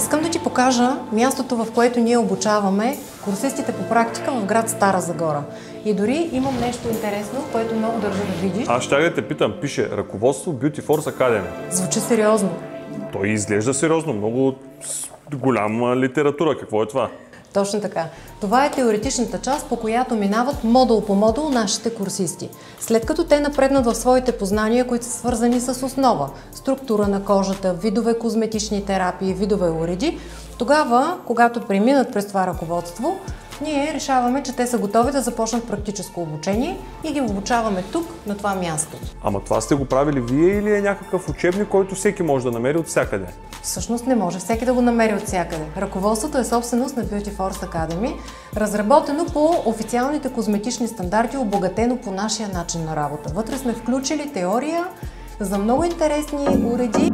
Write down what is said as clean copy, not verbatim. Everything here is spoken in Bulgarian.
Искам да ти покажа мястото, в което ние обучаваме курсистите по практика в град Стара Загора. И дори имам нещо интересно, което много държа да видиш. Аз ще да те питам, пише ръководство Beauty Force Academy. Звучи сериозно. Той изглежда сериозно, много голяма литература. Какво е това? Точно така. Това е теоретичната част, по която минават модул по модул нашите курсисти. След като те напреднат в своите познания, които са свързани с основа, структура на кожата, видове козметични терапии, видове уреди, тогава, когато преминат през това ръководство, ние решаваме, че те са готови да започнат практическо обучение и ги обучаваме тук, на това място. Ама това сте го правили вие или е някакъв учебник, който всеки може да намери от всякъде? Всъщност не може всеки да го намери от всякъде. Ръководството е собственост на Beauty Force Academy, разработено по официалните козметични стандарти, обогатено по нашия начин на работа. Вътре сме включили теория за много интересни уреди.